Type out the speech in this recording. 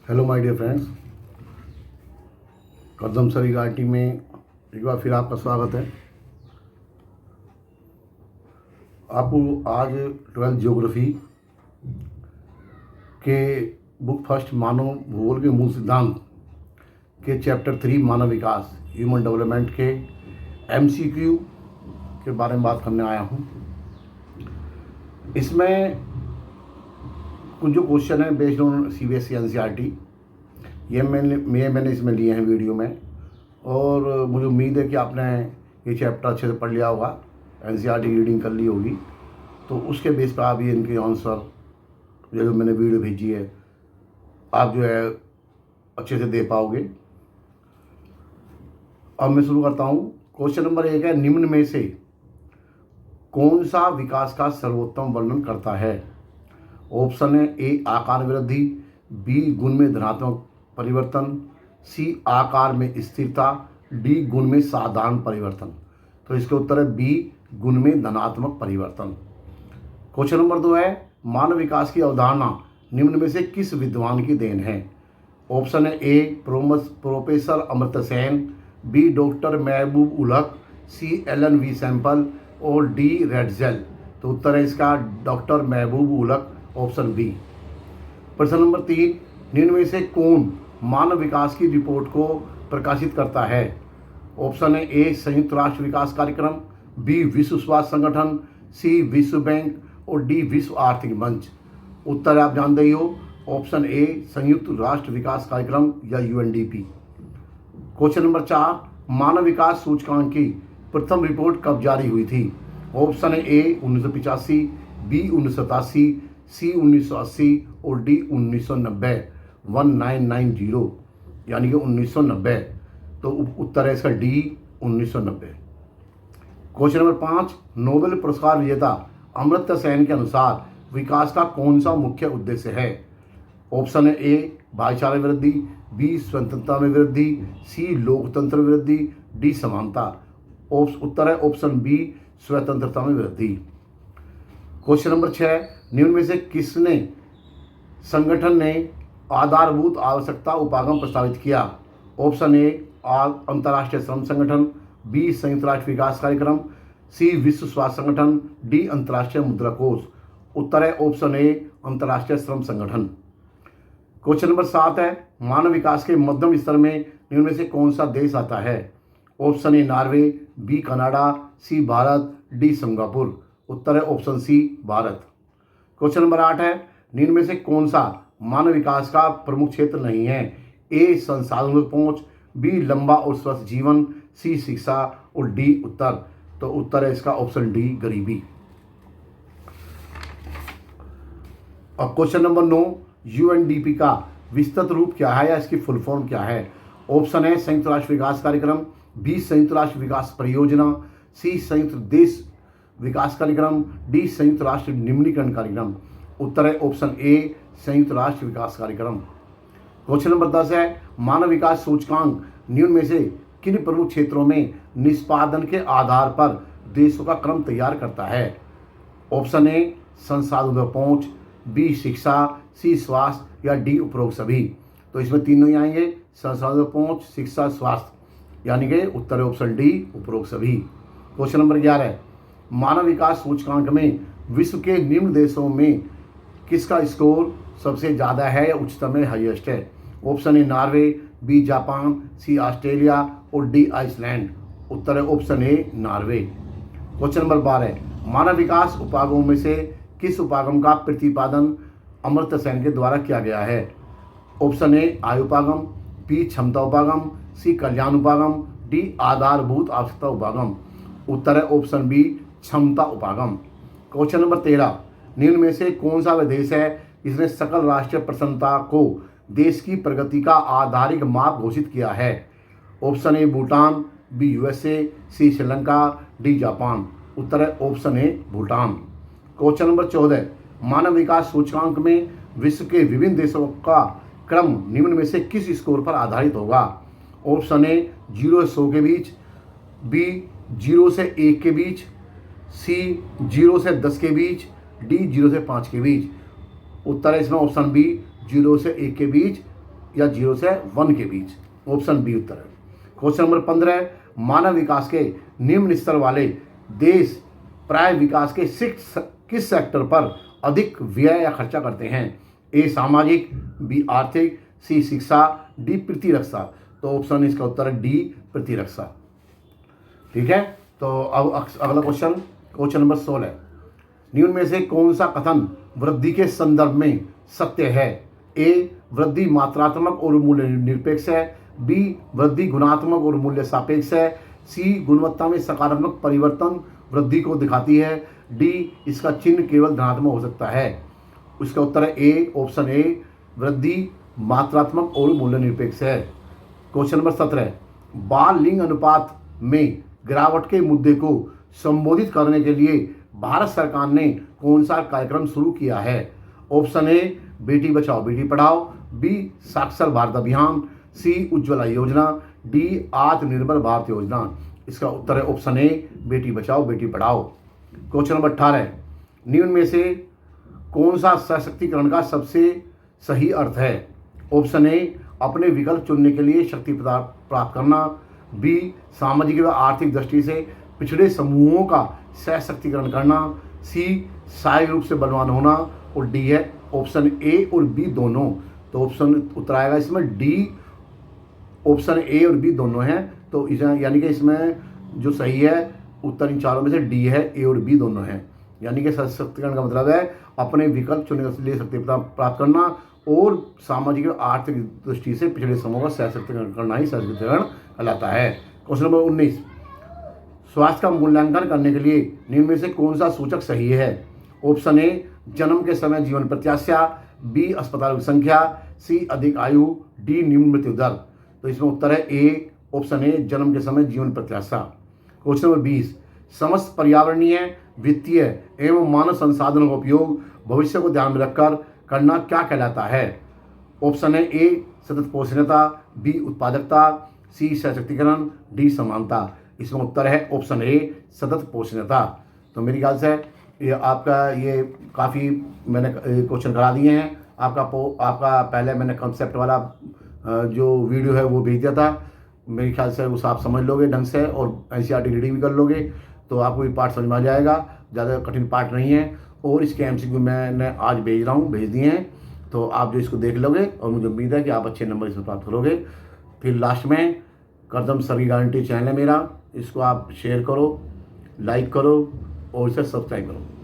Hello my dear friends, कदम सरी घाटी में एक बार फिर आपका स्वागत है। आपको आज 12th ज्योग्राफी के बुक फर्स्ट मानव भूगोल के मूल सिद्धांत के चैप्टर 3 मानव विकास ह्यूमन डेवलपमेंट के MCQ के बारे में बात करने आया हूँ। इसमें कुछ जो क्वेश्चन है बेस्ड ऑन CBSE NCERT ये मैंने इसमें लिए हैं वीडियो में, और मुझे उम्मीद है कि आपने ये चैप्टर अच्छे से पढ़ लिया होगा, NCERT की रीडिंग कर ली होगी, तो उसके बेस पर आप ये इनके आंसर जो मैंने वीडियो भेजी है आप जो है अच्छे से दे पाओगे। अब मैं शुरू करता हूँ। क्वेश्चन नंबर 1 है, निम्न में से कौन सा विकास का सर्वोत्तम वर्णन करता है? ऑप्शन है ए आकार वृद्धि, बी गुण में धनात्मक परिवर्तन, सी आकार में स्थिरता, डी गुण में साधारण परिवर्तन। तो इसके उत्तर है बी गुण में धनात्मक परिवर्तन। क्वेश्चन नंबर 2 है, मानव विकास की अवधारणा निम्न में से किस विद्वान की देन है? ऑप्शन है A professor Amartya Sen, B doctor Mahbub ul Haq, C Ellen V Semple और डी रेडजेल। तो उत्तर है इसका डॉक्टर महबूब उल हक, ऑप्शन बी। प्रश्न नंबर 3, निम्न में से कौन मानव विकास की रिपोर्ट को प्रकाशित करता है? ऑप्शन है ए संयुक्त राष्ट्र विकास कार्यक्रम, बी विश्व स्वास्थ्य संगठन, सी विश्व बैंक और डी विश्व आर्थिक मंच। उत्तर आप जानते ही हो, ऑप्शन ए संयुक्त राष्ट्र विकास कार्यक्रम या UNDP। क्वेश्चन नंबर 4, मानव विकास सूचकांक की प्रथम रिपोर्ट कब जारी हुई थी? ऑप्शन है ए 1985, बी 1987, सी 1980 और डी 1990, 1990 यानी कि 1990। तो उत्तर है इसका डी 1990। क्वेश्चन नंबर 5, नोबेल पुरस्कार विजेता अमर्त्य सेन के अनुसार विकास का कौन सा मुख्य उद्देश्य है? ऑप्शन है ए भाईचारा वृद्धि, बी स्वतंत्रता में वृद्धि, सी लोकतंत्र वृद्धि, डी समानता। उत्तर है ऑप्शन बी स्वतंत्रता में वृद्धि। क्वेश्चन नंबर 6, निम्न में से किसने संगठन ने आधारभूत आवश्यकता उपागम प्रस्तावित किया? ऑप्शन ए अंतर्राष्ट्रीय श्रम संगठन, बी संयुक्त राष्ट्र विकास कार्यक्रम, सी विश्व स्वास्थ्य संगठन, डी अंतर्राष्ट्रीय मुद्रा कोष। उत्तर है ऑप्शन ए अंतर्राष्ट्रीय श्रम संगठन। क्वेश्चन नंबर 7 है, मानव विकास के मध्यम स्तर में निम्न में से कौन सा देश आता है? Option A Norway, B Canada, C Bharat, D Singapore. उत्तर है option C Bharat. Question number 8 है, निम्न में से कौन सा मानव विकास का प्रमुख क्षेत्र नहीं है? ए संसाधनों तक पहुंच, बी लंबा और स्वस्थ जीवन, सी शिक्षा और डी उत्तर। तो उत्तर है इसका ऑप्शन डी गरीबी। अब क्वेश्चन नंबर 9, UNDP का विस्तृत रूप क्या है या इसकी फुल फॉर्म क्या है? ऑप्शन है संयुक्त राष्ट्र विकास कार्यक्रम, बी संयुक्त राष्ट्र विकास परियोजना, सी संयुक्त देश विकास कार्यक्रम, डी संयुक्त राष्ट्र निम्नीकरण कार्यक्रम। उत्तर है ऑप्शन ए संयुक्त राष्ट्र विकास कार्यक्रम। क्वेश्चन नंबर 10 है, मानव विकास सूचकांक निम्न में से किन प्रमुख क्षेत्रों में निष्पादन के आधार पर देशों का क्रम तैयार करता है? ऑप्शन ए संसाधनों तक पहुंच, बी शिक्षा, सी स्वास्थ्य या डी उपरोक्त सभी। तो इसमें तीनों ही आएंगे, संसाधनों तक पहुंच, शिक्षा, स्वास्थ्य, यानी कि उत्तर है ऑप्शन डी उपरोक्त सभी। क्वेश्चन नंबर 11, मानव विकास सूचकांक में विश्व के निम्न देशों में किसका स्कोर सबसे ज़्यादा है या उच्चतम है, हाईएस्ट है? Option A Norway, B Japan, C Australia और डी आइसलैंड। उत्तर है option A Norway. Question number 12, मानव विकास उपागमों में से किस उपागम का प्रतिपादन अमर्त्य सेन के द्वारा किया गया है? ऑप्शन ए आयु उपागम, बी क्षमता उपागम, सी कल्याण उपागम, डी आधारभूत आवश्यकता उपागम। उत्तर है ऑप्शन बी क्षमता उपागम। क्वेश्चन नंबर 13, निम्न में से कौन सा वह देश है जिसने सकल राष्ट्रीय प्रसन्नता को देश की प्रगति का आधारिक माप घोषित किया है? Option A Bhutan, B USA, C Sri Lanka, D Japan. उत्तर है option A Bhutan. Question number 14, मानव विकास सूचकांक में विश्व के विभिन्न देशों का क्रम निम्न में से किस स्कोर पर आधारित होगा? ऑप्शन ए 0 से 100 के बीच, बी 0 से 1 के बीच, सी 0 से 10 के बीच, डी 0 से 5 के बीच। उत्तर है इसमें ऑप्शन बी 0 से 1 के बीच या 0 से 1 के बीच। ऑप्शन बी उत्तर है। क्वेश्चन नंबर 15, मानव विकास के निम्न स्तर वाले देश प्राय विकास के किस सेक्टर पर अधिक व्यय या खर्चा करते हैं? ए सामाजिक, बी आर्थिक, सी शिक्षा, डी प्रतिरक्षा। तो ऑप्शन इसका उत्तर है डी प्रतिरक्षा। ठीक है, तो अब अगला क्वेश्चन नंबर 16, निम्न में से कौन सा कथन वृद्धि के संदर्भ में सत्य है? ए वृद्धि मात्रात्मक और मूल्य निरपेक्ष है, बी वृद्धि गुणात्मक और मूल्य सापेक्ष है, सी गुणवत्ता में सकारात्मक परिवर्तन वृद्धि को दिखाती है, डी इसका चिन्ह केवल धनात्मक हो सकता है। उसका उत्तर है ए, ऑप्शन ए वृद्धि मात्रात्मक और मूल्य निरपेक्ष है। क्वेश्चन नंबर 17, बाल लिंग अनुपात में गिरावट के मुद्दे को संबोधित करने के लिए भारत सरकार ने कौन सा कार्यक्रम शुरू किया है? ऑप्शन ए बेटी बचाओ बेटी पढ़ाओ, बी साक्षर भारत अभियान, सी उज्ज्वला योजना, डी आत्मनिर्भर भारत योजना। इसका उत्तर है ऑप्शन ए बेटी बचाओ बेटी पढ़ाओ। क्वेश्चन नंबर 18, निम्न में से कौन सा सशक्तिकरण का सबसे सही अर्थ है? ऑप्शन ए अपने विकल्प चुनने के लिए शक्ति प्राप्त करना, बी सामाजिक व आर्थिक दृष्टि से पिछड़े समूहों का सशक्तिकरण करना, सी शारीरिक रूप से बलवान होना, और डी है ऑप्शन ए और बी दोनों। तो ऑप्शन उत्तर आएगा इसमें डी, ऑप्शन ए और बी दोनों हैं। तो यानी कि इसमें जो सही है उत्तर इन चारों में से डी है, ए और बी दोनों हैं। यानी कि सशक्तिकरण का मतलब है अपने विकल्प चुनने के लिए शक्ति प्राप्त करना और सामाजिक और आर्थिक दृष्टि से पिछड़े समूह का सशक्तिकरण करना ही सशक्तिकरण कहलाता है। क्वेश्चन नंबर 19, स्वास्थ्य का मूल्यांकन करने के लिए निम्न में से कौन सा सूचक सही है? ऑप्शन ए जन्म के समय जीवन प्रत्याशा, बी अस्पतालों की संख्या, सी अधिक आयु, डी निम्न मृत्यु दर। तो इसमें उत्तर है ए, ऑप्शन ए जन्म के समय जीवन प्रत्याशा। क्वेश्चन नंबर 20, समस्त पर्यावरणीय, वित्तीय एवं मानव संसाधनों का उपयोग भविष्य को ध्यान में रखकर करना क्या कहलाता है? ऑप्शन है ए सतत पोषणीयता, बी उत्पादकता, सी सशक्तिकरण, डी समानता। इसका उत्तर है ऑप्शन ए सतत पोषणीयता। तो मेरे ख्याल से ये आपका ये काफ़ी मैंने क्वेश्चन करा दिए हैं। आपका पहले मैंने कंसेप्ट वाला जो वीडियो है वो भेज दिया था। मेरे ख्याल से उस आप समझ लोगे ढंग से और NCERT रीडिंग भी कर लोगे तो आपको ये पार्ट समझ में आ जाएगा। ज़्यादा कठिन पार्ट नहीं है और इसके MCQ मैंने आज भेज दिए हैं। तो आप जो इसको देख लोगे और मुझे उम्मीद है कि आप अच्छे नंबर इसमें प्राप्त करोगे। फिर लास्ट में करदम सर की गारंटी चैनल है मेरा, इसको आप शेयर करो, लाइक करो और इसे सब्सक्राइब करो।